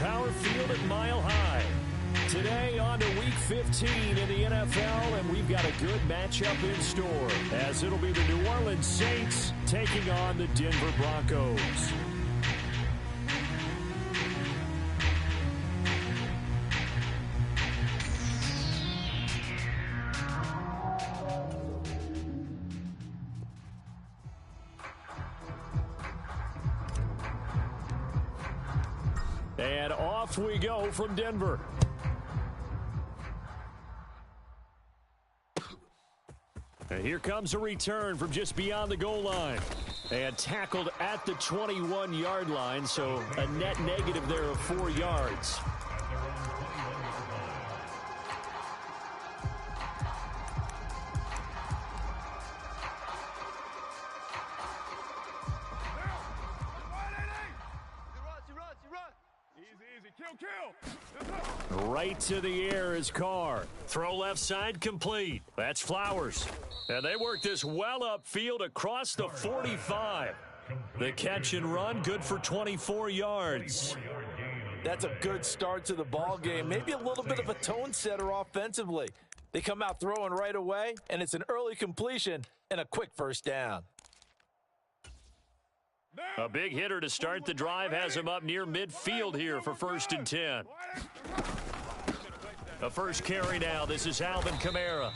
Power Field at Mile High. Today on to Week 15 in the NFL, and we've got a good matchup in store, as it'll be the New Orleans Saints taking on the Denver Broncos. And off we go from Denver. And here comes a return from just beyond the goal line. And tackled at the 21-yard line, so a net negative there of 4 yards. Right to the air is Carr. Throw left side complete. That's Flowers. And they work this well upfield across the 45. The catch and run, good for 24 yards. That's a good start to the ball game. Maybe a little bit of a tone setter offensively. They come out throwing right away, and it's an early completion and a quick first down. A big hitter to start the drive has him up near midfield here for 1st and 10. A first carry now. This is Alvin Kamara.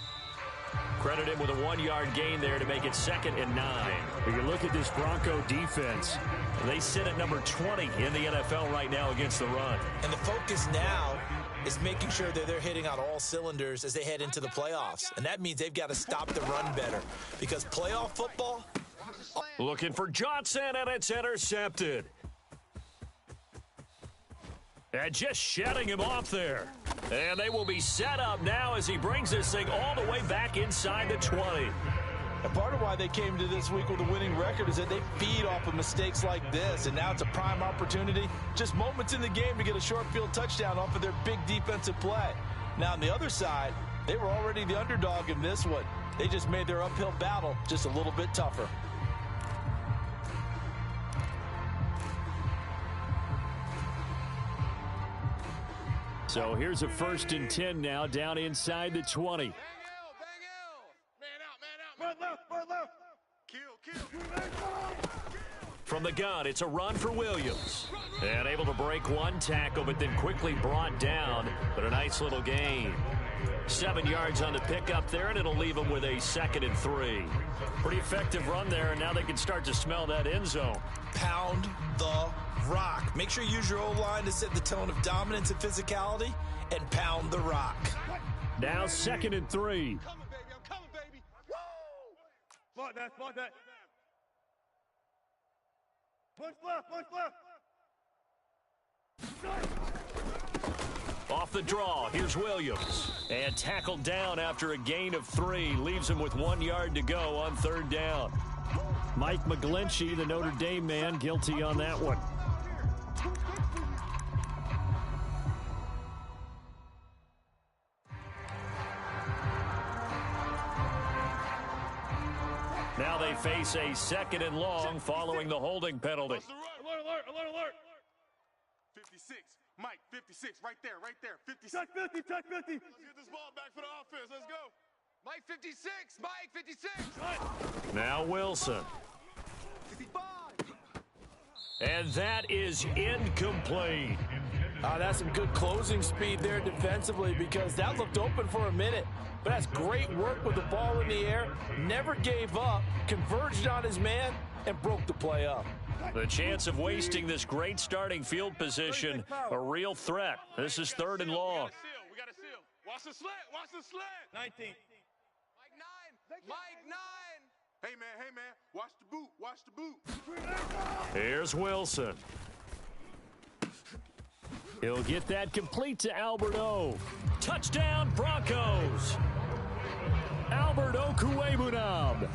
Credit him with a 1-yard gain there to make it 2nd and 9. You look at this Bronco defense. They sit at number 20 in the NFL right now against the run. And the focus now is making sure that they're hitting on all cylinders as they head into the playoffs. And that means they've got to stop the run better, because playoff football. Looking for Johnson, and it's intercepted. And just shedding him off there. And they will be set up now as he brings this thing all the way back inside the 20. And part of why they came to this week with a winning record is that they feed off of mistakes like this. And now it's a prime opportunity, just moments in the game, to get a short field touchdown off of their big defensive play. Now on the other side, they were already the underdog in this one. They just made their uphill battle just a little bit tougher. So here's a 1st and 10 now, down inside the 20. Bang L, man out. Run left. Kill. From the gun, it's a run for Williams. And able to break one tackle, but then quickly brought down. But a nice little gain. 7 yards on the pickup there, and it'll leave them with a 2nd and 3. Pretty effective run there, and now they can start to smell that end zone. Pound the rock. Make sure you use your O-line to set the tone of dominance and physicality, and pound the rock. Now 2nd and 3. I'm coming, baby. Woo! Spot that. Punch left. Off the draw, here's Williams. And tackled down after a gain of 3. Leaves him with 1 yard to go on 3rd down. Mike McGlinchey, the Notre Dame man, guilty on that one. Now they face a 2nd and long following the holding penalty. Alert. 56. Mike, 56. Right there. 56. Touch 50. Let's get this ball back for the offense. Let's go. Mike, 56. Mike, 56. Now Wilson. 55. And that is incomplete. That's some good closing speed there defensively, because that looked open for a minute. But that's great work with the ball in the air. Never gave up, converged on his man, and broke the play up. The chance of wasting this great starting field position, a real threat. This is 3rd and long. We got to seal. Watch the slant. 19. Mike 9. Hey, man. Watch the boot. Here's Wilson. He'll get that complete to Albert O. Touchdown, Broncos. Albert Okwuegbunam.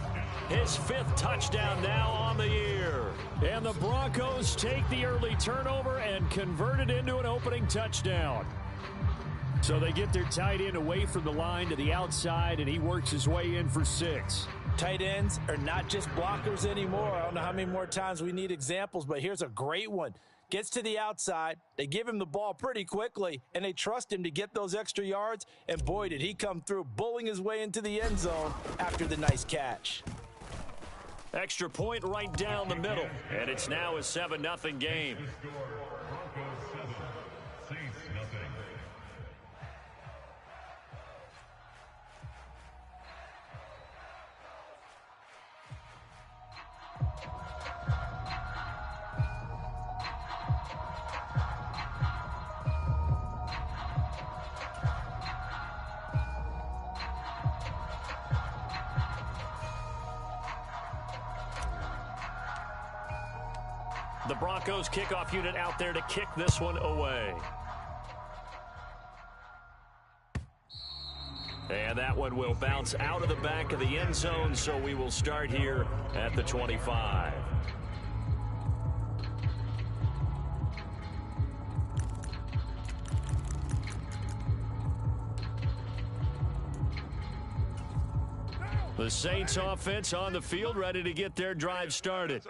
His 5th touchdown now on the year. And the Broncos take the early turnover and convert it into an opening touchdown. So they get their tight end away from the line to the outside, and he works his way in for 6. Tight ends are not just blockers anymore. I don't know how many more times we need examples, but here's a great one. Gets to the outside. They give him the ball pretty quickly, and they trust him to get those extra yards. And boy, did he come through, bullying his way into the end zone after the nice catch. Extra point right down the middle, and it's now a 7-0 game. The Broncos kickoff unit out there to kick this one away. And that one will bounce out of the back of the end zone, so we will start here at the 25. The Saints offense on the field, ready to get their drive started.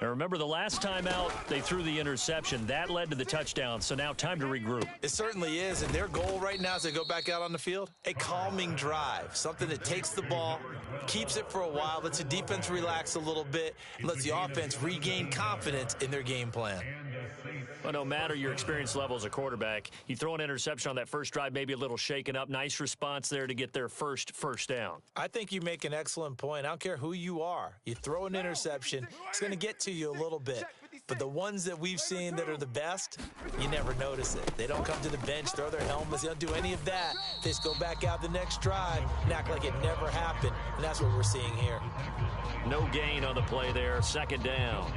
Now remember, the last time out, they threw the interception. That led to the touchdown, so now time to regroup. It certainly is, and their goal right now as they go back out on the field, a calming drive, something that takes the ball, keeps it for a while, lets the defense relax a little bit, and lets the offense regain confidence in their game plan. Well, no matter your experience level as a quarterback, you throw an interception on that first drive, maybe a little shaken up. Nice response there to get their first down. I think you make an excellent point. I don't care who you are. You throw an interception, it's going to get to you a little bit. But the ones that we've seen that are the best, you never notice it. They don't come to the bench, throw their helmets. They don't do any of that. They just go back out the next drive and act like it never happened. And that's what we're seeing here. No gain on the play there. Second down.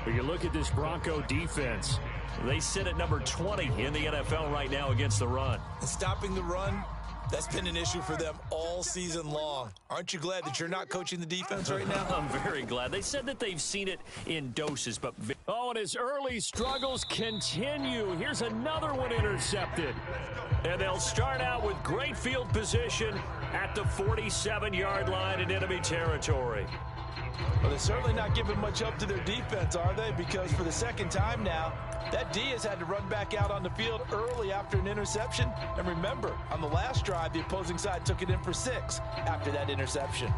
But you look at this Bronco defense. They sit at number 20 in the NFL right now against the run. And stopping the run, that's been an issue for them all season long. Aren't you glad that you're not coaching the defense right now? I'm very glad. They said that they've seen it in doses, but... Oh, and his early struggles continue. Here's another one intercepted. And they'll start out with great field position at the 47-yard line in enemy territory. Well, they're certainly not giving much up to their defense, are they? Because for the second time now, that D has had to run back out on the field early after an interception. And remember, on the last drive, the opposing side took it in for 6 after that interception.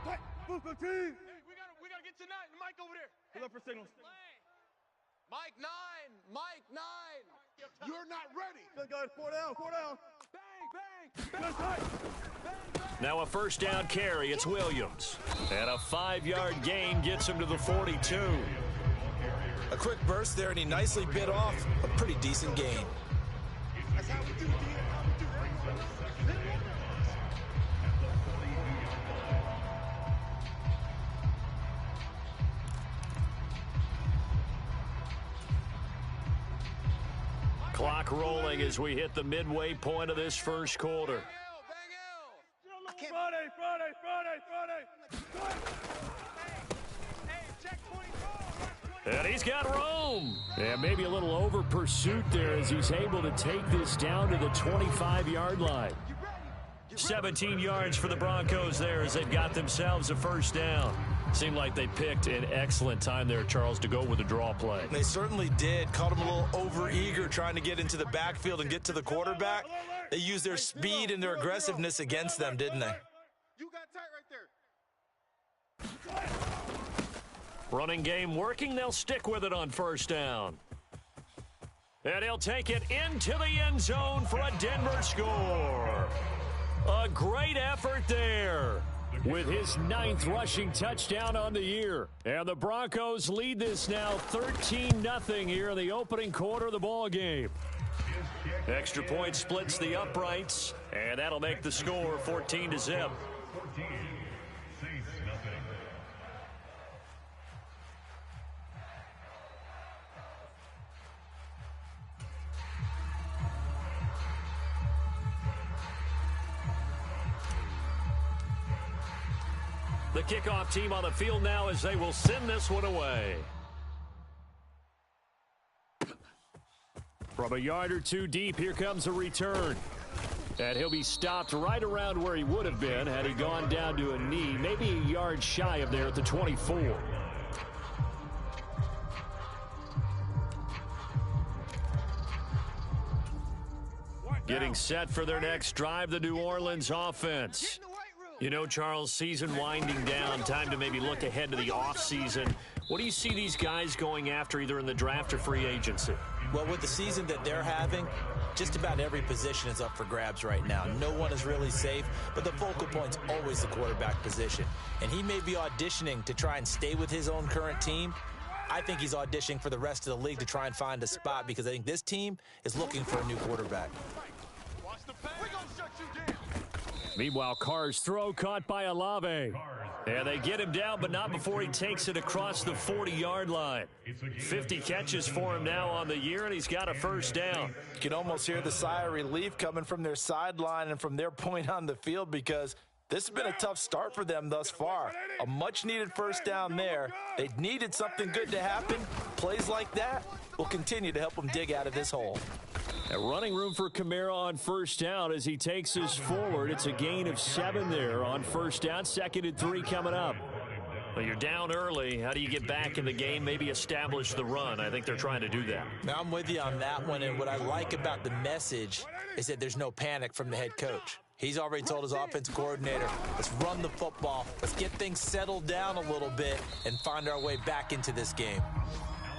Hey, we gotta get to 9. Mike over there. Pull up for signals. Mike 9. Mike 9. You're not ready. Good guys, 4 down. Bang, bang. Now a first down carry. It's Williams. And a 5-yard gain gets him to the 42. A quick burst there, and he nicely bit off a pretty decent gain. That's how we do it. Clock rolling as we hit the midway point of this first quarter. And he's got room. And maybe a little over pursuit there as he's able to take this down to the 25-yard line. 17 yards for the Broncos there as they've got themselves a first down. Seemed like they picked an excellent time there, Charles, to go with a draw play. They certainly did. Caught them a little over-eager trying to get into the backfield and get to the quarterback. They used their speed and their aggressiveness against them, didn't they? You got tight right there. Running game working. They'll stick with it on first down. And he'll take it into the end zone for a Denver score. A great effort there, with his 9th rushing touchdown on the year. And the Broncos lead this now 13-0 here in the opening quarter of the ball game. Extra point splits the uprights, and that'll make the score 14-0. The kickoff team on the field now as they will send this one away. From a yard or two deep, here comes a return. And he'll be stopped right around where he would have been had he gone down to a knee, maybe a yard shy of there at the 24. Getting set for their next drive, the New Orleans offense. You know, Charles, season winding down, time to maybe look ahead to the offseason. What do you see these guys going after either in the draft or free agency? Well, with the season that they're having, just about every position is up for grabs right now. No one is really safe, but the focal point's always the quarterback position. And he may be auditioning to try and stay with his own current team. I think he's auditioning for the rest of the league to try and find a spot because I think this team is looking for a new quarterback. Meanwhile, Carr's throw caught by Olave. And they get him down, but not before he takes it across the 40-yard line. 50 catches for him now on the year, and he's got a first down. You can almost hear the sigh of relief coming from their sideline and from their point on the field because this has been a tough start for them thus far. A much-needed first down there. They needed something good to happen. Plays like that will continue to help them dig out of this hole. A running room for Kamara on first down as he takes us forward. It's a gain of 7 there on first down. 2nd and 3 coming up. Well, you're down early. How do you get back in the game, maybe establish the run? I think they're trying to do that. Now, I'm with you on that one, and what I like about the message is that there's no panic from the head coach. He's already told his offensive coordinator, let's run the football, let's get things settled down a little bit and find our way back into this game.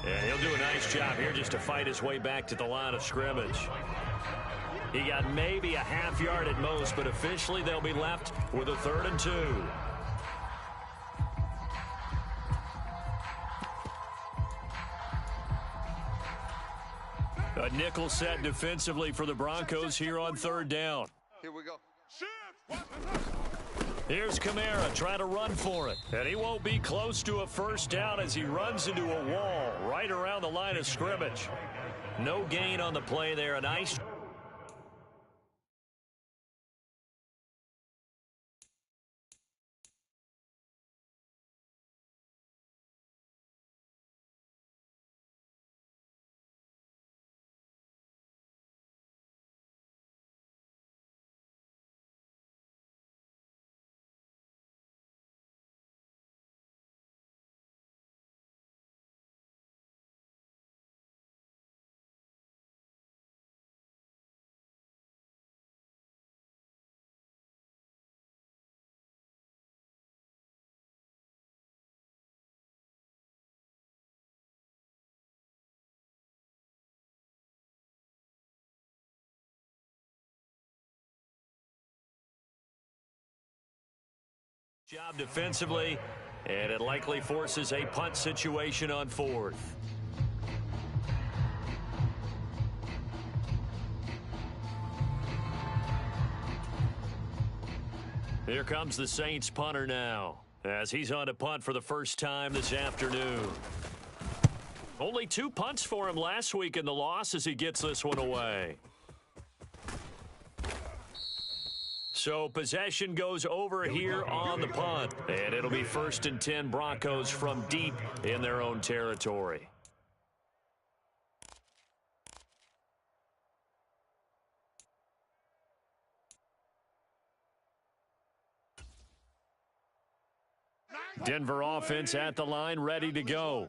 And he'll do a nice job here just to fight his way back to the line of scrimmage. He got maybe a half yard at most, but officially they'll be left with a 3rd and 2. A nickel set defensively for the Broncos here on 3rd down. Here we go. Here's Kamara trying to run for it. And he won't be close to a first down as he runs into a wall right around the line of scrimmage. No gain on the play there. A nice... Job defensively, and it likely forces a punt situation on 4th. Here comes the Saints punter now, as he's on to punt for the first time this afternoon. Only 2 punts for him last week in the loss as he gets this one away. So possession goes over here on the punt. And it'll be 1st and 10 Broncos from deep in their own territory. Denver offense at the line, ready to go.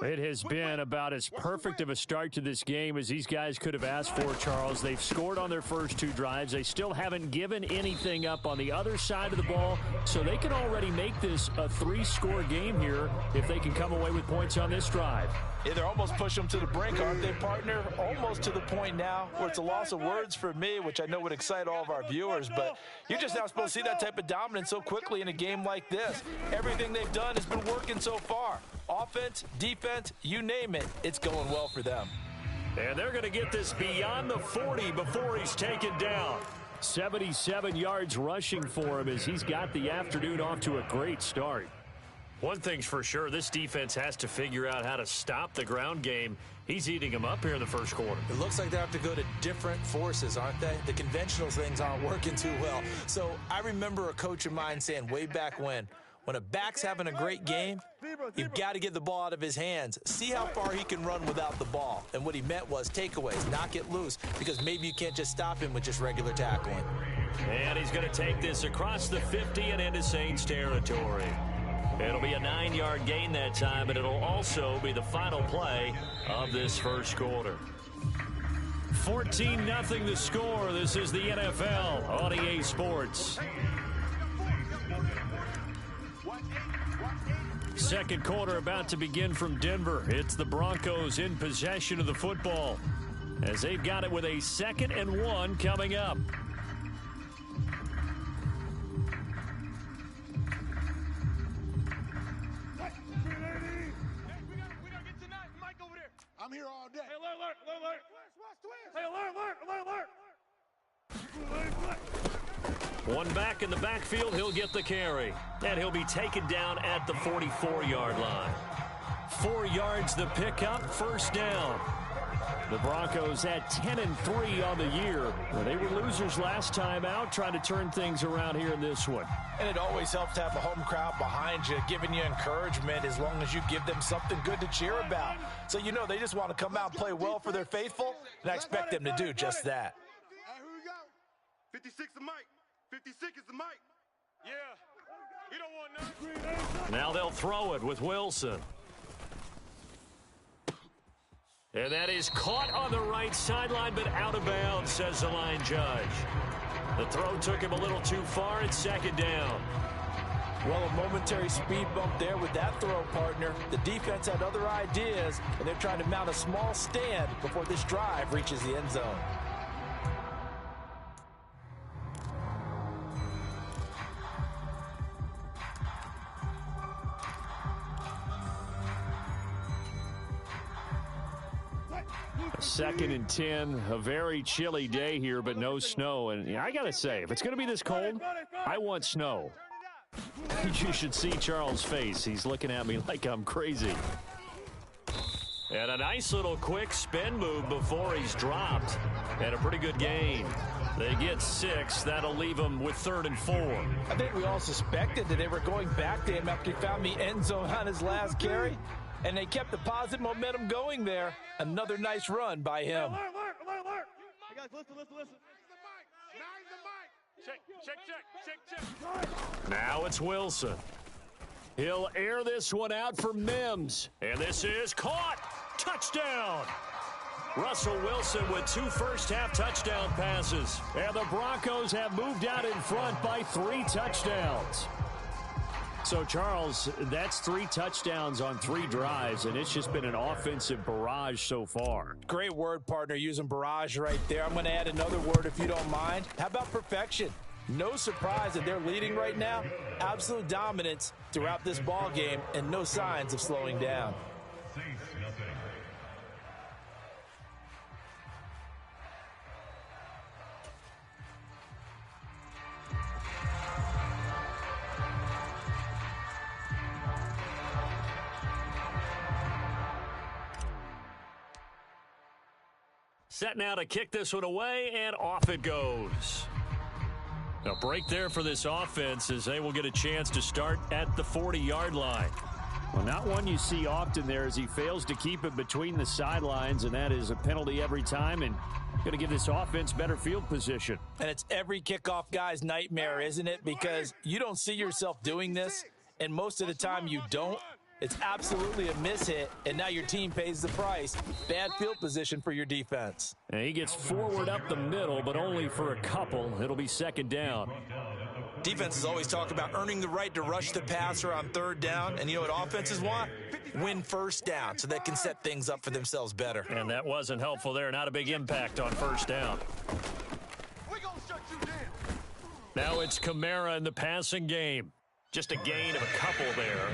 It has been about as perfect of a start to this game as these guys could have asked for, Charles. They've scored on their first 2 drives. They still haven't given anything up on the other side of the ball, so they can already make this a 3-score game here if they can come away with points on this drive. Yeah, they're almost pushing them to the brink, aren't they, partner? Almost to the point now where it's a loss of words for me, which I know would excite all of our viewers, but you're just not supposed to see that type of dominance so quickly in a game like this. Everything they've done has been working so far. Offense, defense, you name it, it's going well for them. And they're going to get this beyond the 40 before he's taken down. 77 yards rushing for him as he's got the afternoon off to a great start. One thing's for sure, this defense has to figure out how to stop the ground game. He's eating them up here in the first quarter. It looks like they have to go to different forces, aren't they? The conventional things aren't working too well. So I remember a coach of mine saying way back when When a back's having a great game, you've got to get the ball out of his hands. See how far he can run without the ball. And what he meant was takeaways, knock it loose, because maybe you can't just stop him with just regular tackling. And he's going to take this across the 50 and into Saints territory. It'll be a 9-yard gain that time, but it'll also be the final play of this first quarter. 14-0 the score. This is the NFL on EA Sports. Second quarter about to begin from Denver. It's the Broncos in possession of the football as they've got it with a 2nd and 1 coming up. I'm here all day. Hey, alert. Hey, alert. One back in the backfield, he'll get the carry. And he'll be taken down at the 44-yard line. 4 yards the pickup, first down. The Broncos had 10-3 on the year. Well, they were losers last time out, trying to turn things around here in this one. And it always helps to have a home crowd behind you, giving you encouragement as long as you give them something good to cheer about. So you know they just want to come out and play well for their faithful, and I expect them to do just that. Here we go. 56 the mic. 56 is the mic. Yeah. He don't want none. Now they'll throw it with Wilson. And that is caught on the right sideline, but out of bounds, says the line judge. The throw took him a little too far. It's 2nd down. Well, a momentary speed bump there with that throw, partner. The defense had other ideas, and they're trying to mount a small stand before this drive reaches the end zone. Second and 10, a very chilly day here, but no snow. And I got to say, if it's going to be this cold, I want snow. You should see Charles' face. He's looking at me like I'm crazy. And a nice little quick spin move before he's dropped. And a pretty good gain. They get 6. That'll leave them with 3rd and 4. I think we all suspected that they were going back to him after he found the end zone on his last carry. And they kept the positive momentum going there. Another nice run by him. Alert. Hey, guys, listen. Nine the mic. Check. Now it's Wilson. He'll air this one out for Mims. And this is caught. Touchdown. Russell Wilson with 2 first-half touchdown passes. And the Broncos have moved out in front by 3 touchdowns. So, Charles, that's 3 touchdowns on 3 drives, and it's just been an offensive barrage so far. Great word, partner, using barrage right there. I'm going to add another word if you don't mind. How about perfection? No surprise that they're leading right now. Absolute dominance throughout this ball game, and no signs of slowing down. Set now to kick this one away, and off it goes. A break there for this offense as they will get a chance to start at the 40-yard line. Well, not one you see often there as he fails to keep it between the sidelines, and that is a penalty every time, and going to give this offense better field position. And it's every kickoff guy's nightmare, isn't it? Because you don't see yourself doing this, and most of the time you don't. It's absolutely a mishit, and now your team pays the price. Bad field position for your defense. And he gets forward up the middle, but only for a couple. It'll be 2nd down. Defenses always talk about earning the right to rush the passer on 3rd down, and you know what offenses want? Win 1st down so they can set things up for themselves better. And that wasn't helpful there. Not a big impact on 1st down. We gonna shut you down. Now it's Kamara in the passing game. Just a gain of a couple there.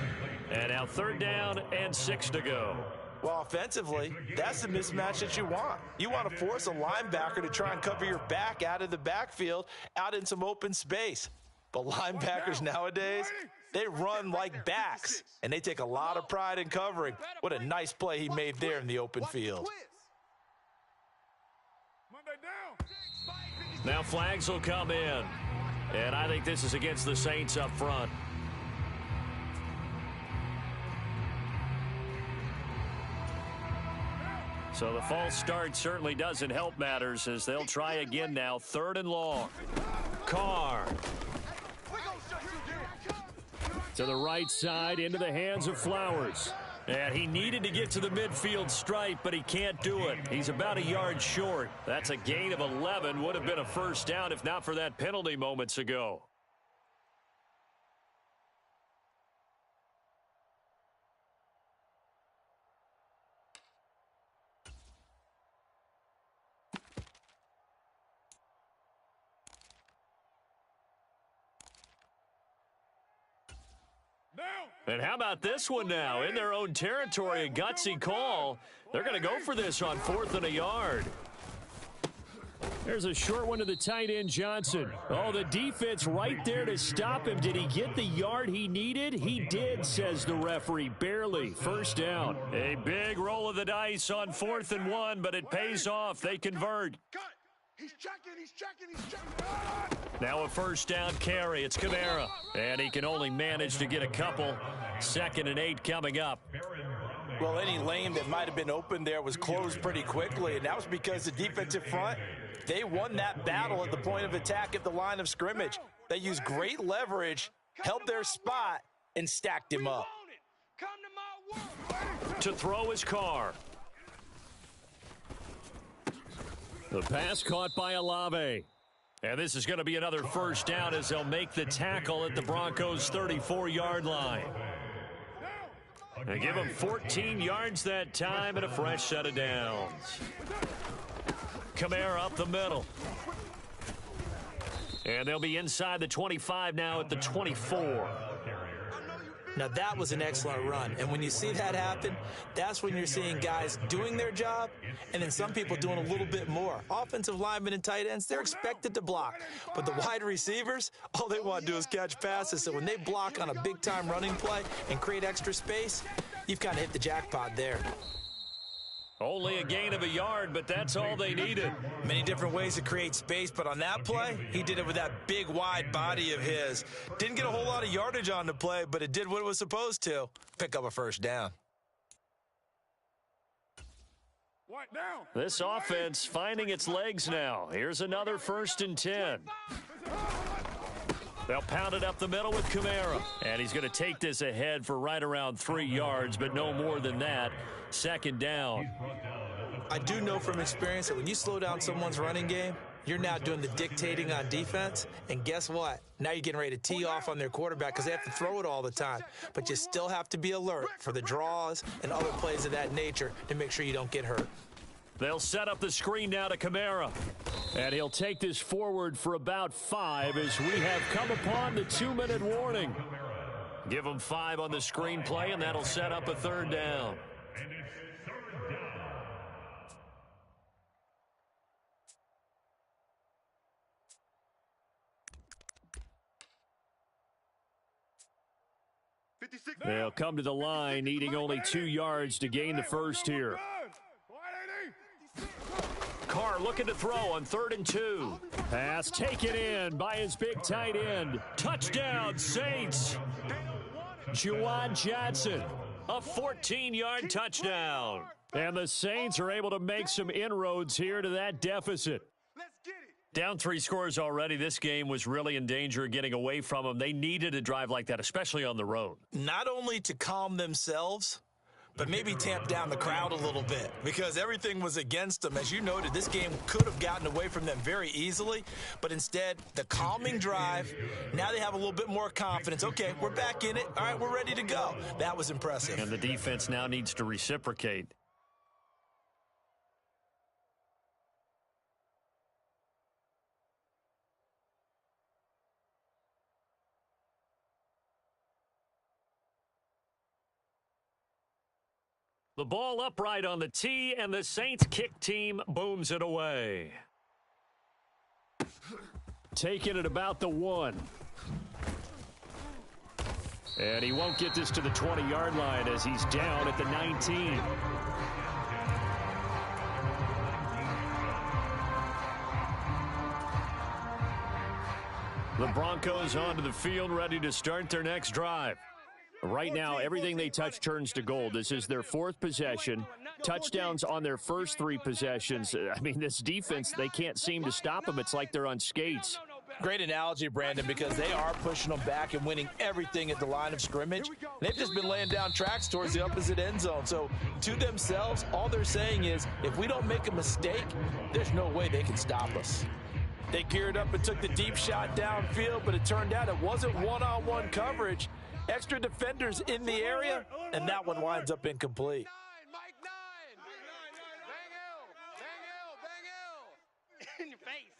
And now 3rd down and 6 to go. Well, offensively, that's the mismatch that you want. You want to force a linebacker to try and cover your back out of the backfield, out in some open space. But linebackers nowadays, they run like backs, and they take a lot of pride in covering. What a nice play he made there in the open field. Now flags will come in. And I think this is against the Saints up front. So the false start certainly doesn't help matters as they'll try again now. 3rd and long. Carr. To the right side, into the hands of Flowers. And he needed to get to the midfield stripe, but he can't do it. He's about a yard short. That's a gain of 11. Would have been a first down if not for that penalty moments ago. And how about this one now? In their own territory, a gutsy call. They're going to go for this on 4th and a yard. There's a short one to the tight end, Johnson. Oh, the defense right there to stop him. Did he get the yard he needed? He did, says the referee. Barely. First down. A big roll of the dice on 4th and 1, but it pays off. They convert. He's checking. Now a first down carry. It's Kamara. And he can only manage to get a couple. 2nd and 8 coming up. Well, any lane that might have been open there was closed pretty quickly, and that was because the defensive front, they won that battle at the point of attack at the line of scrimmage. They used great leverage, held their spot, and stacked him up. To throw his Carr. The pass caught by Olave. And this is going to be another first down as they'll make the tackle at the Broncos' 34-yard line. They give him 14 yards that time and a fresh set of downs. Kamara up the middle. And they'll be inside the 25 now at the 24. Now, that was an excellent run. And when you see that happen, that's when you're seeing guys doing their job and then some people doing a little bit more. Offensive linemen and tight ends, they're expected to block. But the wide receivers, all they want to do is catch passes. So when they block on a big-time running play and create extra space, you've kind of hit the jackpot there. Only a gain of a yard, but that's all they needed. Many different ways to create space, but on that play, he did it with that big, wide body of his. Didn't get a whole lot of yardage on the play, but it did what it was supposed to. Pick up a first down. This offense finding its legs now. Here's another 1st and 10. They'll pound it up the middle with Kamara. And he's going to take this ahead for right around 3 yards, but no more than that. 2nd down. I do know from experience that when you slow down someone's running game, you're now doing the dictating on defense. And guess what? Now you're getting ready to tee off on their quarterback because they have to throw it all the time. But you still have to be alert for the draws and other plays of that nature to make sure you don't get hurt. They'll set up the screen now to Kamara. And he'll take this forward for about 5 as we have come upon the 2-minute warning. Give him 5 on the screenplay, and that'll set up a 3rd down. They'll come to the line, needing only 2 yards to gain the first here. Carr looking to throw on 3rd and 2. Pass taken in by his big tight end. Touchdown, Saints. Juwan Johnson, a 14-yard touchdown. And the Saints are able to make some inroads here to that deficit. Down 3 scores already. This game was really in danger of getting away from them. They needed a drive like that, especially on the road. Not only to calm themselves, but maybe tamp down the crowd a little bit because everything was against them. As you noted, this game could have gotten away from them very easily, but instead, the calming drive, now they have a little bit more confidence. Okay, we're back in it. All right, we're ready to go. That was impressive. And the defense now needs to reciprocate. The ball upright on the tee, and the Saints kick team booms it away. Taking it about the 1. And he won't get this to the 20-yard line as he's down at the 19. The Broncos onto the field, ready to start their next drive. Right now, everything they touch turns to gold. This is their 4th possession. touchdowns on their first 3 possessions. I mean, this defense, they can't seem to stop them. It's like they're on skates. Great analogy, Brandon, because they are pushing them back and winning everything at the line of scrimmage. They've just been laying down tracks towards the opposite end zone. So to themselves, all they're saying is, if we don't make a mistake, there's no way they can stop us. They geared up and took the deep shot downfield, but it turned out it wasn't one-on-one coverage. Extra defenders in the area, and that one winds up incomplete. Mike 9. Bang Hill. In your face.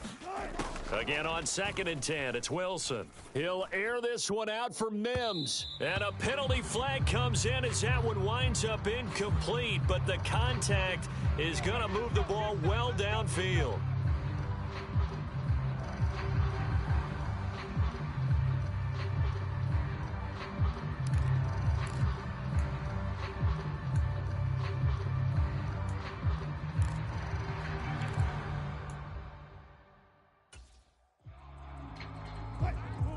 Again on 2nd and 10, it's Wilson. He'll air this one out for Mims. And a penalty flag comes in as that one winds up incomplete, but the contact is going to move the ball well downfield.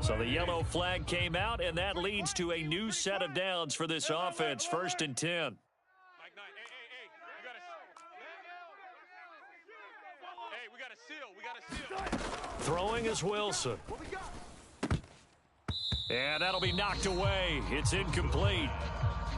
So the yellow flag came out, and that leads to a new set of downs for this offense. 1st and 10. Mike 9. Hey, we got a seal. Throwing is Wilson. And that'll be knocked away. It's incomplete.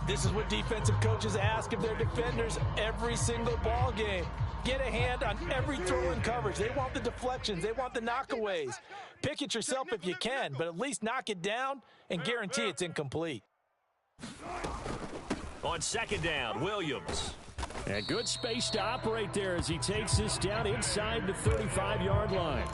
This is what defensive coaches ask of their defenders every single ball game. Get a hand on every throw in coverage. They want the deflections. They want the knockaways. Pick it yourself if you can, but at least knock it down and guarantee it's incomplete. On 2nd down, Williams. And good space to operate there as he takes this down inside the 35-yard line.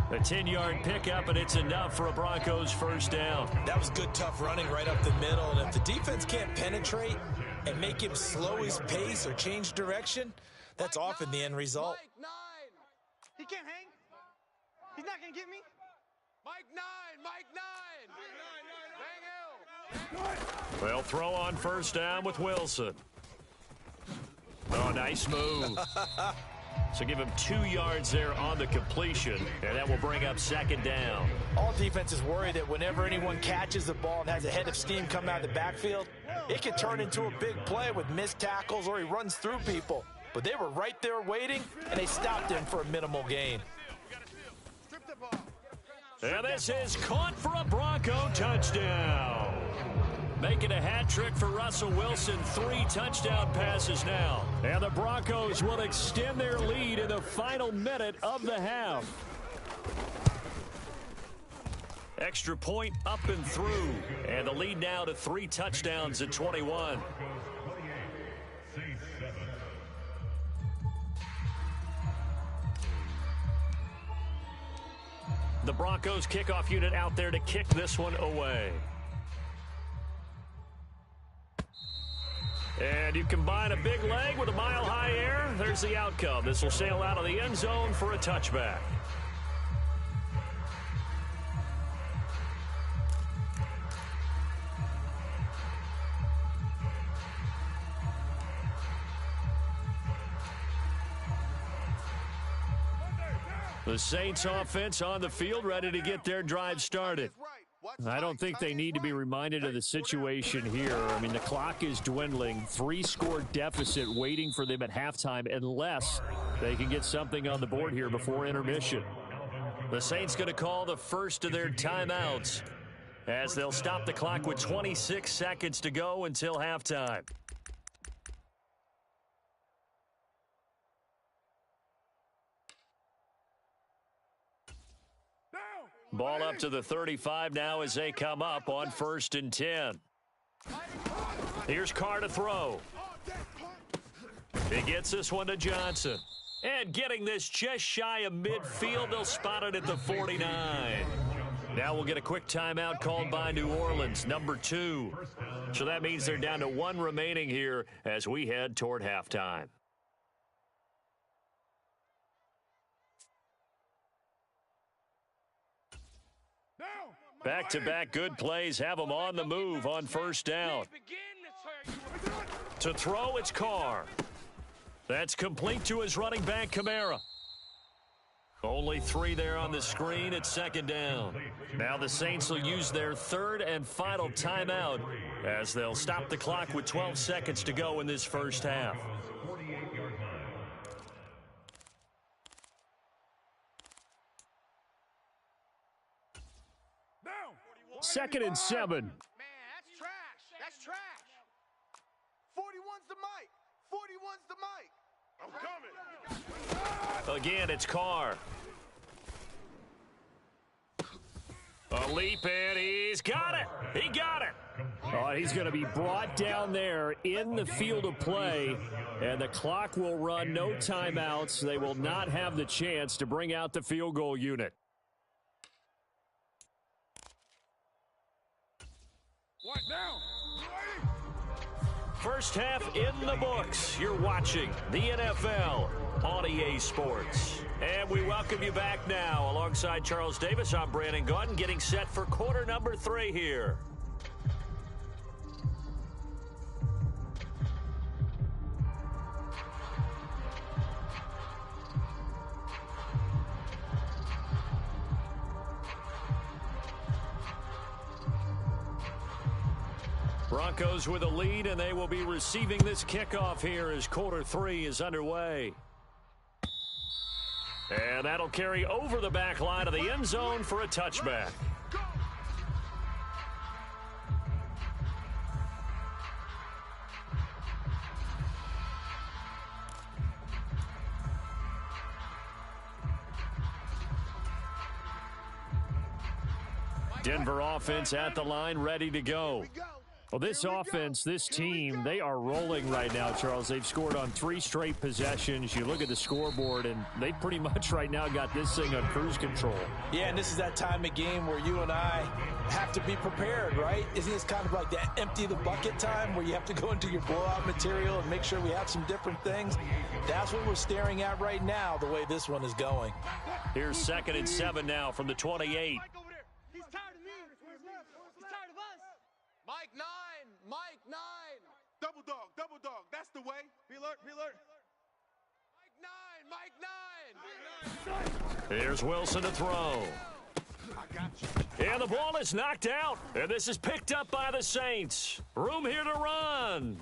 A 10-yard pickup, and it's enough for a Broncos 1st down. That was good, tough running right up the middle. And if the defense can't penetrate and make him slow his pace or change direction, that's often the end result. Mike 9. He can't hang. He's not going to get me. Mike 9. Bang Hill. Well, throw on 1st down with Wilson. Oh, nice move. So give him 2 yards there on the completion, and that will bring up 2nd down. All defenses worry that whenever anyone catches the ball and has a head of steam come out of the backfield, it can turn into a big play with missed tackles or he runs through people. But they were right there waiting, and they stopped him for a minimal gain. And this is caught for a Bronco touchdown. Making a hat trick for Russell Wilson. 3 touchdown passes now. And the Broncos will extend their lead in the final minute of the half. Extra point up and through. And the lead now to 3 touchdowns at 21. The Broncos kickoff unit out there to kick this one away. And you combine a big leg with a mile-high air, there's the outcome. This will sail out of the end zone for a touchback. The Saints offense on the field, ready to get their drive started. I don't think they need to be reminded of the situation here. I mean, the clock is dwindling. 3-score deficit waiting for them at halftime unless they can get something on the board here before intermission. The Saints going to call the first of their timeouts as they'll stop the clock with 26 seconds to go until halftime. Ball up to the 35 now as they come up on 1st and 10. Here's Carr to throw. He gets this one to Johnson. And getting this just shy of midfield, they'll spot it at the 49. Now we'll get a quick timeout called by New Orleans, number 2. So that means they're down to 1 remaining here as we head toward halftime. Back-to-back good plays have them on the move on 1st down. To throw, it's Carr. That's complete to his running back, Kamara. Only 3 there on the screen at second down. Now the Saints will use their third and final timeout as they'll stop the clock with 12 seconds to go in this first half. Second and 7. Man, that's trash. That's trash. 41's the mic. 41's the mic. I'm coming. Again, it's Carr. A leap, and he's got it. He got it. Oh, he's going to be brought down there in the field of play, and the clock will run. No timeouts. They will not have the chance to bring out the field goal unit. What now? First half in the books. You're watching the NFL on EA Sports. And we welcome you back now. Alongside Charles Davis, I'm Brandon Gaudin, getting set for quarter number 3 here. Broncos with a lead, and they will be receiving this kickoff here as quarter 3 is underway. And that'll carry over the back line of the end zone for a touchback. Denver offense at the line, ready to go. Well, this offense, this team, they are rolling right now, Charles. They've scored on 3 straight possessions. You look at the scoreboard, and they pretty much right now got this thing on cruise control. Yeah, and this is that time of game where you and I have to be prepared, right? Isn't this kind of like that empty the bucket time where you have to go into your blowout material and make sure we have some different things? That's what we're staring at right now, the way this one is going. Here's second and 7 now from the 28. He's tired of me. He's tired of us. Mike 9. Mike 9. Double dog. That's the way. Be alert. Mike 9. Here's Wilson to throw. I got you. And the ball is knocked out. And this is picked up by the Saints. Room here to run.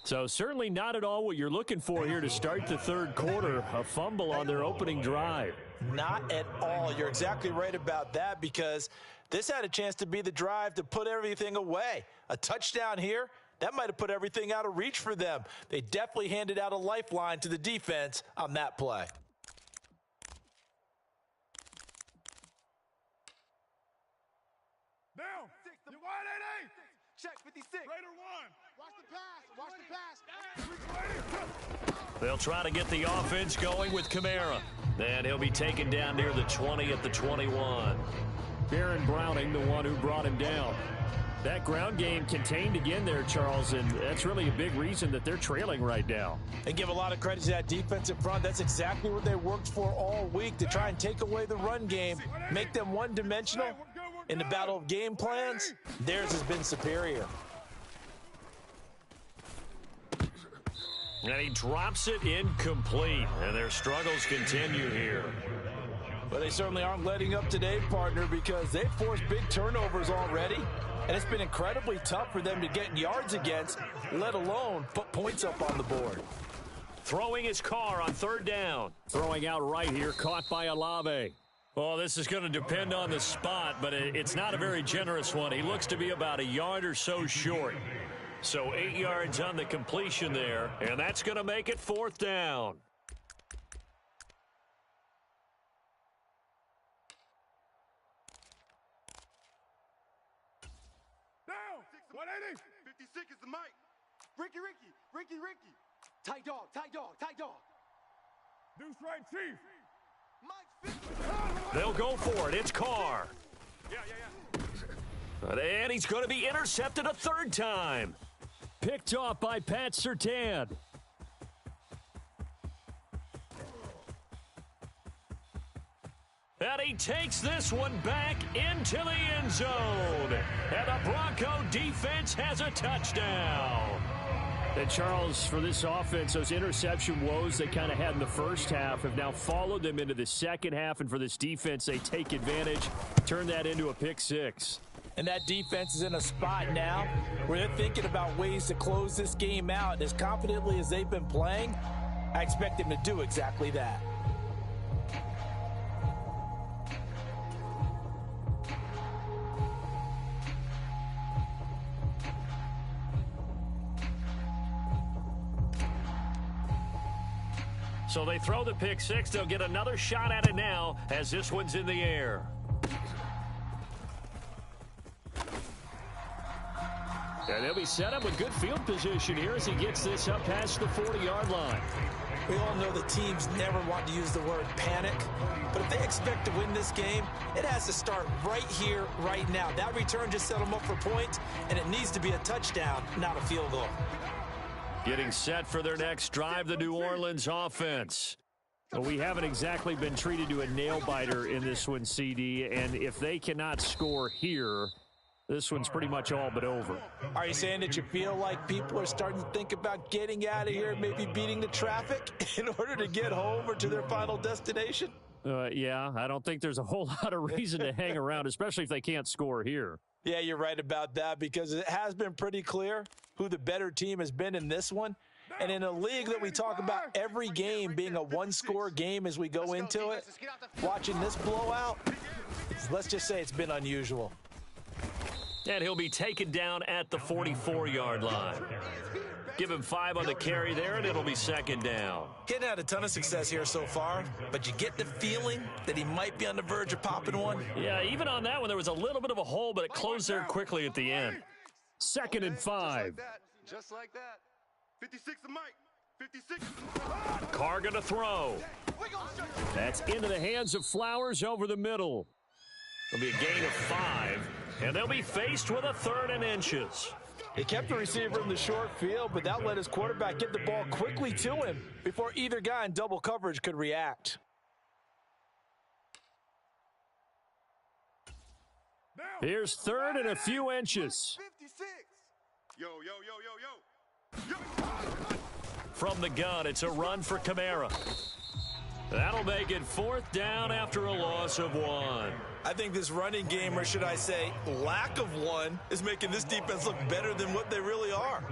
So certainly not at all what you're looking for here to start the third quarter. A fumble on their opening drive. Not at all. You're exactly right about that, because this had a chance to be the drive to put everything away. A touchdown here, that might have put everything out of reach for them. They definitely handed out a lifeline to the defense on that play. Down. You wide 8-8. Check 56. Raider 1. Watch the pass. They'll try to get the offense going with Kamara. And he'll be taken down near the 20 at the 21. Baron Browning, the one who brought him down. That ground game contained again there, Charles, and that's really a big reason that they're trailing right now. And give a lot of credit to that defensive front. That's exactly what they worked for all week, to try and take away the run game, make them one-dimensional. In the battle of game plans, theirs has been superior. And he drops it incomplete, and their struggles continue here. But they certainly aren't letting up today, partner, because they've forced big turnovers already, and it's been incredibly tough for them to get yards against, let alone put points up on the board. Throwing his car on third down. Throwing out right here, caught by Olave. Well, this is going to depend on the spot, but it's not a very generous one. He looks to be about a yard or so short. So 8 yards on the completion there, and that's going to make it fourth down. Down. 180. 56 is the mic. Ricky. Tight dog. Deuce right, Chief. Mike 50. They'll go for it. It's Carr. Yeah. And he's going to be intercepted a third time. Picked off by Pat Surtain. And he takes this one back into the end zone. And the Bronco defense has a touchdown. And Charles, for this offense, those interception woes they kind of had in the first half have now followed them into the second half. And for this defense, they take advantage, turn that into a pick six. And that defense is in a spot now where they're thinking about ways to close this game out. And as confidently as they've been playing, I expect them to do exactly that. So they throw the pick six. They'll get another shot at it now as this one's in the air. And they'll be set up with good field position here as he gets this up past the 40-yard line. We all know the teams never want to use the word panic, but if they expect to win this game, it has to start right here, right now. That return just set them up for points, and it needs to be a touchdown, not a field goal. Getting set for their next drive, the New Orleans offense. Well, we haven't exactly been treated to a nail-biter in this one, CD, and if they cannot score here, this one's pretty much all but over. Are you saying that you feel like people are starting to think about getting out of here, maybe beating the traffic in order to get home or to their final destination? Yeah, I don't think there's a whole lot of reason to hang around, especially if they can't score here. Yeah, you're right about that because it has been pretty clear who the better team has been in this one. And in a league that we talk about every game being a one-score game as we go into it, watching this blowout, let's just say it's been unusual. And he'll be taken down at the 44-yard line. Give him 5 on the carry there, and it'll be second down. Getting had a ton of success here so far, but you get the feeling that he might be on the verge of popping one. Yeah, even on that one, there was a little bit of a hole, but it closed there quickly at the end. Second and 5. Just like that. 56 to Mike. 56. Carr going to throw. That's into the hands of Flowers over the middle. It'll be a gain of 5, and they'll be faced with a 3rd and inches. He kept the receiver in the short field, but that let his quarterback get the ball quickly to him before either guy in double coverage could react. Here's 3rd and a few inches. 56. Yo. From the gun, it's a run for Kamara. That'll make it 4th down after a loss of 1. I think this running game, or should I say lack of one, is making this defense look better than what they really are.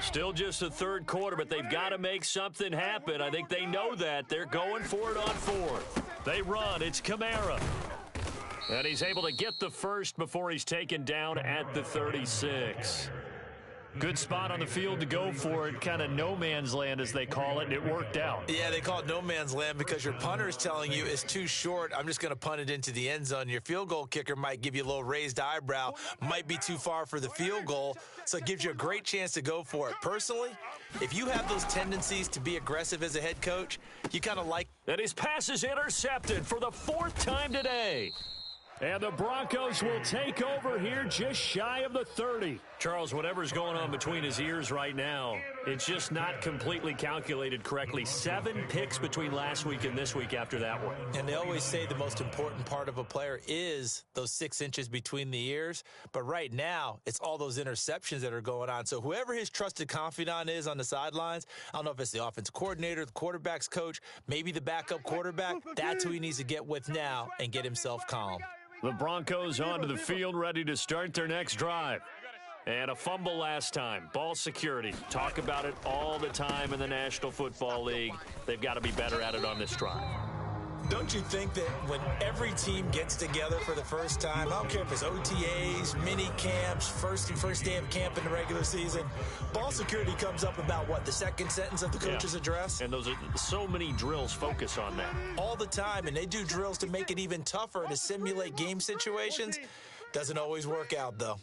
Still just the 3rd quarter, but they've got to make something happen. I think they know that. They're going for it on 4th. They run. It's Kamara. And he's able to get the first before he's taken down at the 36. Good spot on the field to go for it. Kind of no man's land, as they call it, and it worked out. Yeah, they call it no man's land because your punter is telling you it's too short. I'm just going to punt it into the end zone. Your field goal kicker might give you a little raised eyebrow, might be too far for the field goal, so it gives you a great chance to go for it. Personally, if you have those tendencies to be aggressive as a head coach, you kind of like. And his pass is intercepted for the 4th time today. And the Broncos will take over here just shy of the 30. Charles, whatever's going on between his ears right now, it's just not completely calculated correctly. 7 picks between last week and this week after that one. And they always say the most important part of a player is those 6 inches between the ears. But right now, it's all those interceptions that are going on. So whoever his trusted confidant is on the sidelines, I don't know if it's the offensive coordinator, the quarterback's coach, maybe the backup quarterback, that's who he needs to get with now and get himself calm. The Broncos onto the field, ready to start their next drive. And a fumble last time. Ball security. Talk about it all the time in the National Football League. They've got to be better at it on this drive. Don't you think that when every team gets together for the first time, I don't care if it's OTAs, mini camps, first day of camp in the regular season, ball security comes up about what, the second sentence of the coach's address? And those are so many drills focus on that. All the time, and they do drills to make it even tougher to simulate game situations. Doesn't always work out, though.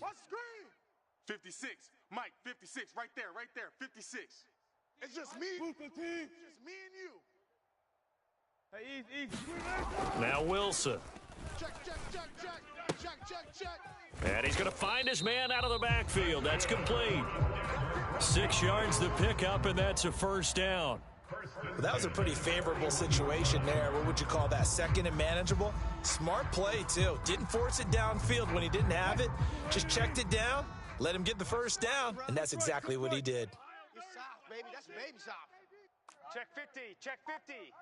56. Mike, 56. Right there. 56. It's just me. It's just me and you. Now Wilson. And he's going to find his man out of the backfield. That's complete. 6 yards to pick up, and that's a first down. Well, that was a pretty favorable situation there. What would you call that? Second and manageable? Smart play, too. Didn't force it downfield when he didn't have it. Just checked it down, let him get the first down, and that's exactly what he did. You're soft, baby. That's baby soft. Check 50. Check 50.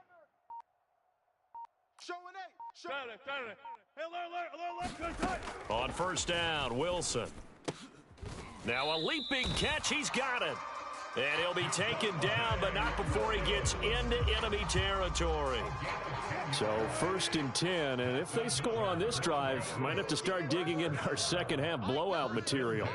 Showing eight. On first down, Wilson. Now a leaping catch. He's got it. And he'll be taken down, but not before he gets into enemy territory. So 1st and 10, and if they score on this drive, might have to start digging in our second half blowout material.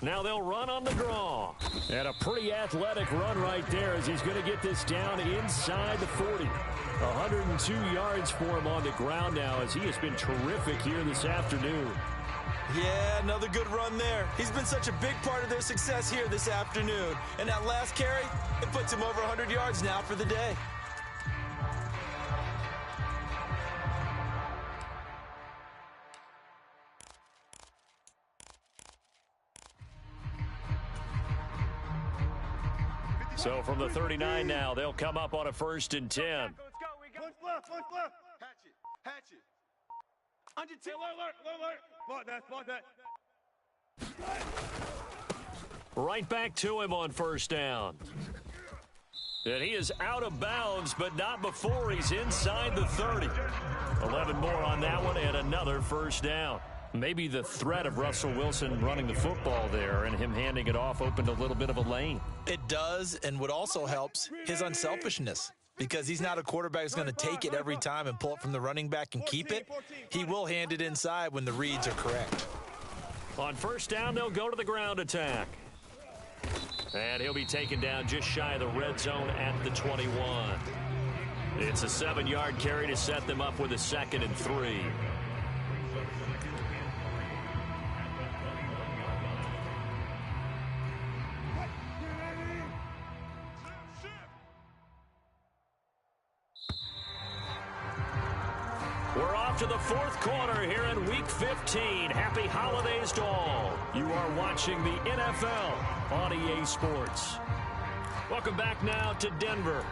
Now they'll run on the draw. And a pretty athletic run right there as he's going to get this down inside the 40. 102 yards for him on the ground now as he has been terrific here this afternoon. Yeah, another good run there. He's been such a big part of their success here this afternoon. And that last carry, it puts him over 100 yards now for the day. So from the 39 now, they'll come up on a 1st and 10. Let's go. We got Hatch it. Under 10. Spot that. Right back to him on first down. And he is out of bounds, but not before he's inside the 30. 11 more on that one and another first down. Maybe the threat of Russell Wilson running the football there and him handing it off opened a little bit of a lane. It does, and what also helps, his unselfishness. Because he's not a quarterback who's going to take it every time and pull it from the running back and keep it. He will hand it inside when the reads are correct. On first down, they'll go to the ground attack. And he'll be taken down just shy of the red zone at the 21. It's a 7-yard carry to set them up with a 2nd and 3. We're off to the 4th quarter here in Week 15. Happy holidays to all. You are watching the NFL on EA Sports. Welcome back now to Denver.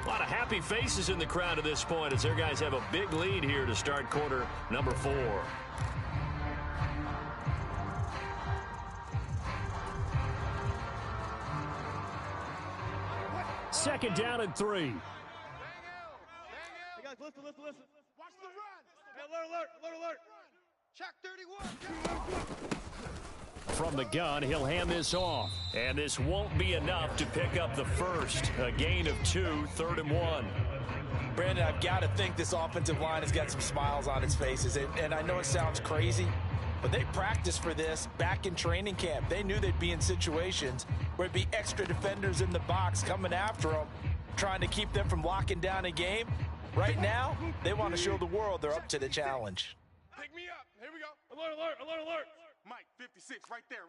A lot of happy faces in the crowd at this point as their guys have a big lead here to start quarter number 4. Second down and 3. Hey, guys, listen. Watch the run. Hey, alert. Check 31. From the gun, he'll hand this off. And this won't be enough to pick up the first. A gain of 2, 3rd and 1. Brandon, I've got to think this offensive line has got some smiles on its faces. And I know it sounds crazy, but they practiced for this back in training camp. They knew they'd be in situations where it'd be extra defenders in the box coming after them, trying to keep them from locking down a game. Right now, they want to show the world they're up to the challenge. Pick me up. Here we go. Alert. Mike, 56, right there,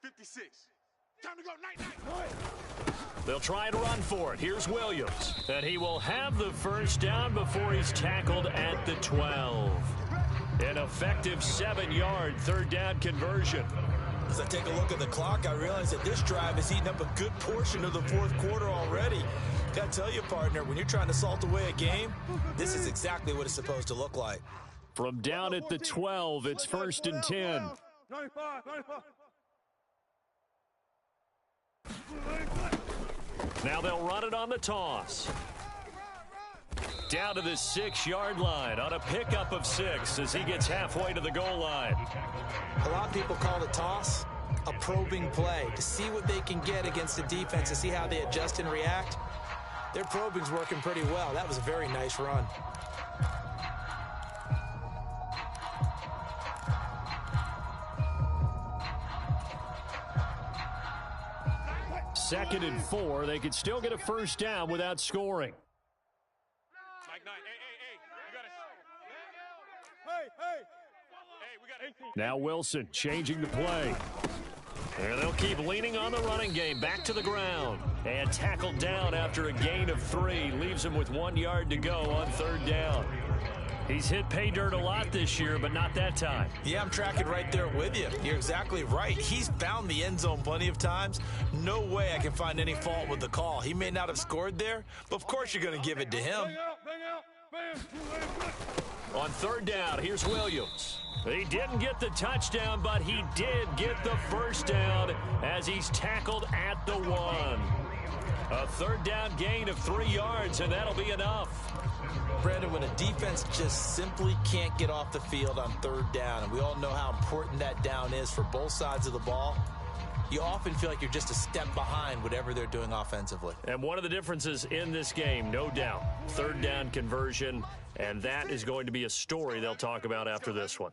56. Time to go, night. They'll try and run for it. Here's Williams. And he will have the first down before he's tackled at the 12. An effective 7-yard 3rd down conversion. As I take a look at the clock, I realize that this drive has eaten up a good portion of the 4th quarter already. Got to tell you, partner, when you're trying to salt away a game, this is exactly what it's supposed to look like. From down at the 12, it's 1st and 10. 95. Now they'll run it on the toss. Down to the 6-yard line on a pickup of 6 as he gets halfway to the goal line. A lot of people call the toss a probing play to see what they can get against the defense, to see how they adjust and react. Their probing's working pretty well. That was a very nice run. Second and 4. They could still get a first down without scoring. Mike 9. Hey. You got it. Now Wilson changing the play. And they'll keep leaning on the running game. Back to the ground. And tackled down after a gain of 3. Leaves him with 1 yard to go on 3rd down. He's hit pay dirt a lot this year, but not that time. Yeah, I'm tracking right there with you. You're exactly right. He's found the end zone plenty of times. No way I can find any fault with the call. He may not have scored there, but of course you're going to give it to him. On 3rd down, here's Williams. He didn't get the touchdown, but he did get the 1st down as he's tackled at the 1. A 3rd down gain of 3 yards, and that'll be enough. Brandon, when a defense just simply can't get off the field on 3rd down, and we all know how important that down is for both sides of the ball, you often feel like you're just a step behind whatever they're doing offensively. And one of the differences in this game, no doubt, 3rd down conversion, and that is going to be a story they'll talk about after this one.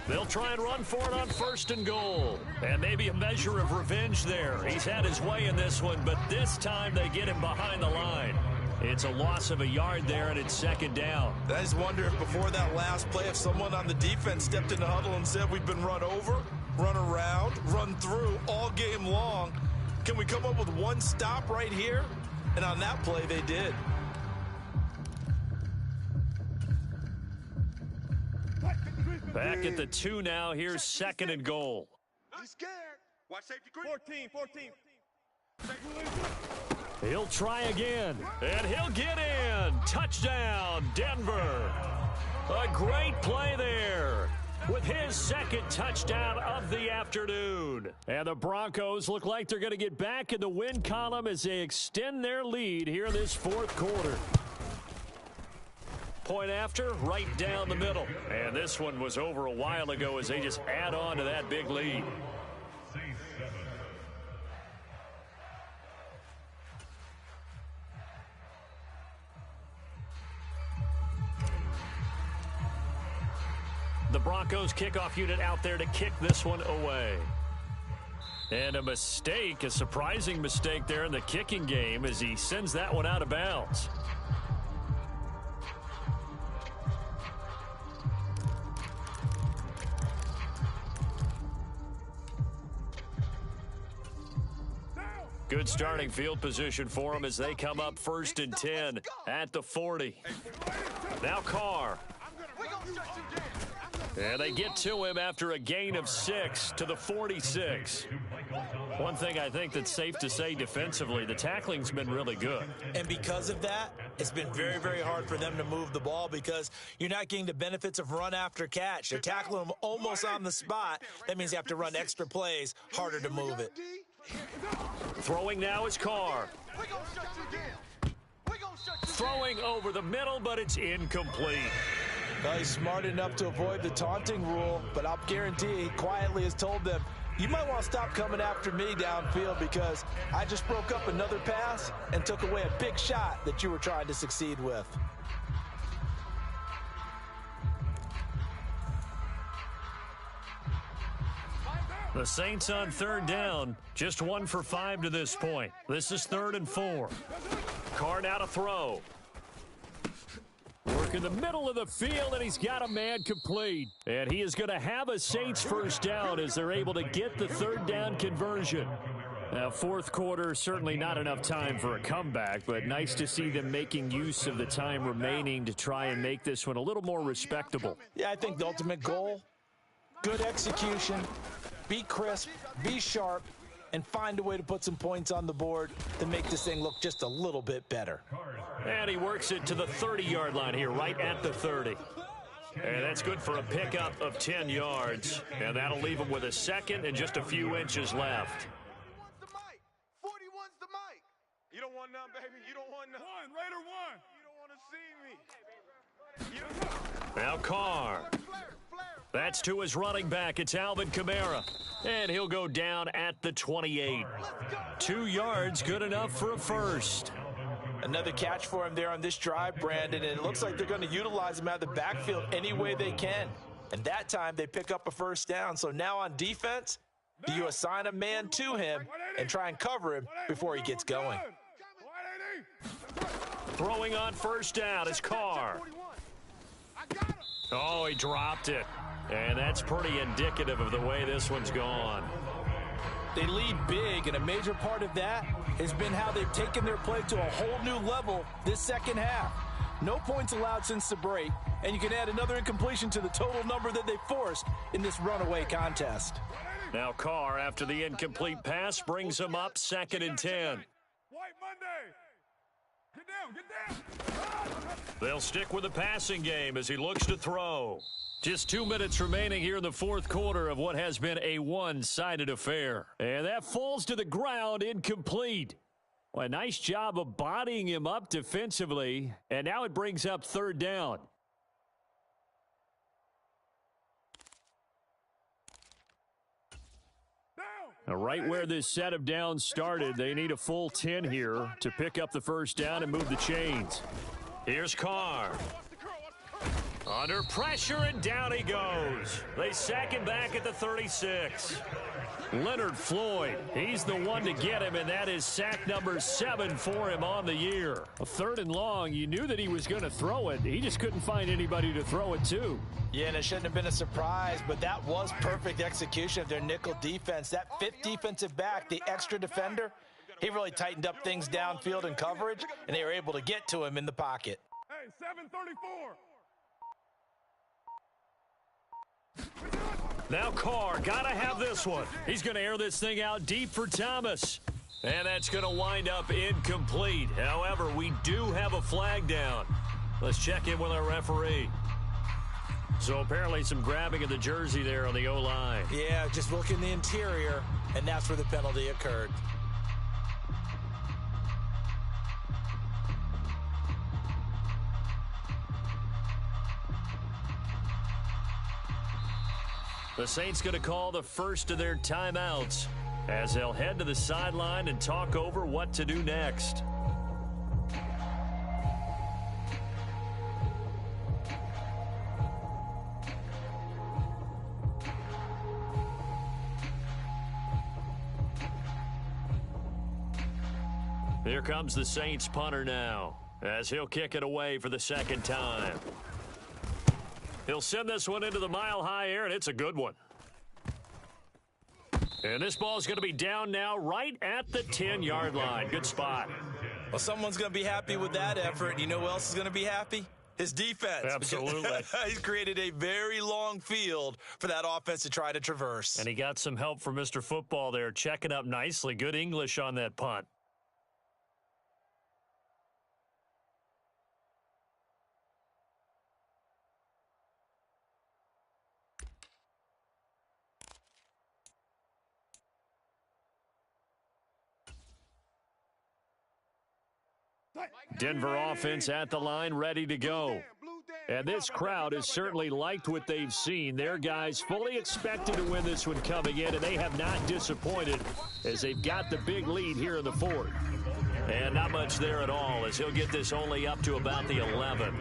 They'll try and run for it on 1st and goal. And maybe a measure of revenge there. He's had his way in this one, but this time they get him behind the line. It's a loss of a yard there, and it's 2nd down. I just wonder if before that last play, if someone on the defense stepped in the huddle and said, we've been run over, run around, run through all game long. Can we come up with one stop right here? And on that play, they did. Back at the 2 now. Here's 2nd and goal. He's scared. Watch safety creep. 14. He'll try again, and he'll get in. Touchdown, Denver. A great play there with his 2nd touchdown of the afternoon. And the Broncos look like they're going to get back in the win column as they extend their lead here in this 4th quarter. Point after, right down the middle. And this one was over a while ago as they just add on to that big lead. The Broncos kickoff unit out there to kick this one away. And a mistake, a surprising mistake there in the kicking game as he sends that one out of bounds. Good starting field position for them as they come up 1st and 10 at the 40. Now Carr. And they get to him after a gain of 6 to the 46. One thing I think that's safe to say defensively, the tackling's been really good. And because of that, it's been very, very hard for them to move the ball because you're not getting the benefits of run after catch. They're tackling them almost on the spot. That means you have to run extra plays, harder to move it. Throwing now is Carr. Throwing over the middle, but it's incomplete. Well, he's smart enough to avoid the taunting rule, but I'll guarantee he quietly has told them, you might want to stop coming after me downfield because I just broke up another pass and took away a big shot that you were trying to succeed with. The Saints on 3rd down, just 1 for 5 to this point. This is 3rd and 4. Carr now to throw. Work in the middle of the field, and he's got a man complete. And he is going to have a Saints 1st down as they're able to get the 3rd down conversion. Now, 4th quarter, certainly not enough time for a comeback, but nice to see them making use of the time remaining to try and make this one a little more respectable. Yeah, I think the ultimate goal, good execution, be crisp, be sharp, and find a way to put some points on the board to make this thing look just a little bit better. And he works it to the 30-yard line here, right at the 30. And that's good for a pickup of 10 yards. And that'll leave him with a 2nd and just a few inches left. 41's the mic. You don't want none, baby. You don't want none. Raider 1. You don't want to see me. Now Carr. That's to his running back. It's Alvin Kamara. And he'll go down at the 28. 2 yards, good enough for a 1st. Another catch for him there on this drive, Brandon, and it looks like they're going to utilize him out of the backfield any way they can. And that time they pick up a 1st down. So now on defense, do you assign a man to him and try and cover him before he gets going? Throwing on 1st down is Carr. Oh, he dropped it. And that's pretty indicative of the way this one's gone. They lead big, and a major part of that has been how they've taken their play to a whole new level this second half. No points allowed since the break, and you can add another incompletion to the total number that they forced in this runaway contest. Now Carr, after the incomplete pass, brings him up 2nd and 10. White Monday. Get down. They'll stick with the passing game as he looks to throw. Just 2 minutes remaining here in the fourth quarter of what has been a one-sided affair. And that falls to the ground, incomplete. Well, a nice job of bodying him up defensively, and now it brings up 3rd down. Now, right where this set of downs started, they need a full 10 here to pick up the 1st down and move the chains. Here's Carr. Under pressure, and down he goes. They sack him back at the 36. Leonard Floyd, he's the one to get him, and that is sack number 7 for him on the year. A 3rd and long, you knew that he was going to throw it. He just couldn't find anybody to throw it to. Yeah, and it shouldn't have been a surprise, but that was perfect execution of their nickel defense. That 5th defensive back, the extra defender, he really tightened up things downfield in coverage, and they were able to get to him in the pocket. Hey, 734. Now Carr, got to have this one. He's going to air this thing out deep for Thomas. And that's going to wind up incomplete. However, we do have a flag down. Let's check in with our referee. So apparently some grabbing of the jersey there on the O-line. Yeah, just look in the interior, and that's where the penalty occurred. The Saints going to call the first of their timeouts as they'll head to the sideline and talk over what to do next. Here comes the Saints punter now as he'll kick it away for the 2nd time. He'll send this one into the mile-high air, and it's a good one. And this ball is going to be down now right at the 10-yard line. Good spot. Well, someone's going to be happy with that effort. You know who else is going to be happy? His defense. Absolutely. He's created a very long field for that offense to try to traverse. And he got some help from Mr. Football there, checking up nicely. Good English on that punt. Denver offense at the line, ready to go. And this crowd has certainly liked what they've seen. Their guys fully expected to win this one coming in, and they have not disappointed as they've got the big lead here in the 4th. And not much there at all as he'll get this only up to about the 11.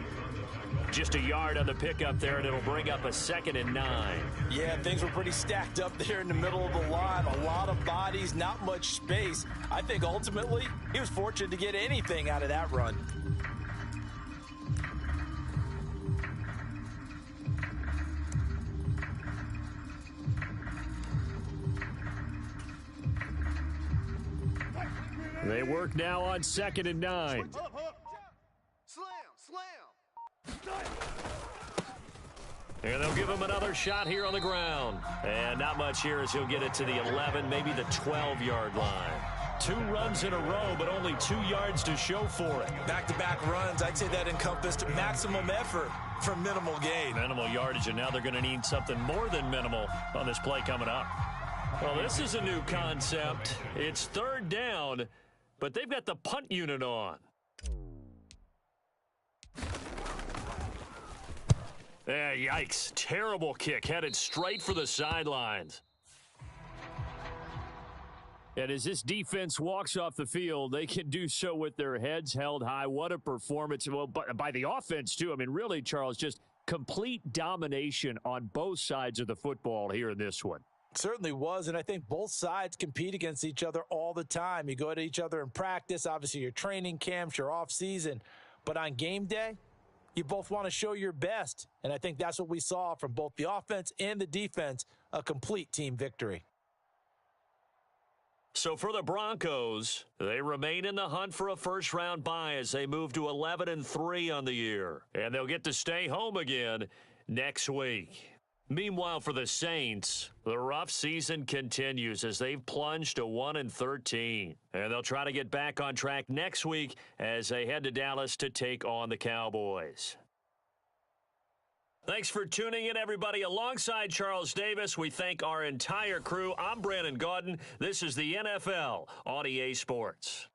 Just a yard on the pickup there, and it'll bring up a 2nd and 9. Yeah, things were pretty stacked up there in the middle of the line. A lot of bodies, not much space. I think ultimately he was fortunate to get anything out of that run. They work now on 2nd and 9. Slam. And they'll give him another shot here on the ground. And not much here as he'll get it to the 11, maybe the 12-yard line. 2 runs in a row, but only 2 yards to show for it. Back-to-back runs, I'd say that encompassed maximum effort for minimal gain. Minimal yardage, and now they're going to need something more than minimal on this play coming up. Well, this is a new concept. It's 3rd down, but they've got the punt unit on. Yikes. Terrible kick. Headed straight for the sidelines. And as this defense walks off the field, they can do so with their heads held high. What a performance. Well, by the offense, too. I mean, really, Charles, just complete domination on both sides of the football here in this one. Certainly was, and I think both sides compete against each other all the time. You go at each other in practice. Obviously, your training camps, your off season. But on game day, you both want to show your best, and I think that's what we saw from both the offense and the defense, a complete team victory. So for the Broncos, they remain in the hunt for a first-round bye as they move to 11-3 on the year, and they'll get to stay home again next week. Meanwhile, for the Saints, the rough season continues as they've plunged to 1-13. And they'll try to get back on track next week as they head to Dallas to take on the Cowboys. Thanks for tuning in, everybody. Alongside Charles Davis, we thank our entire crew. I'm Brandon Gaudin. This is the NFL on EA Sports.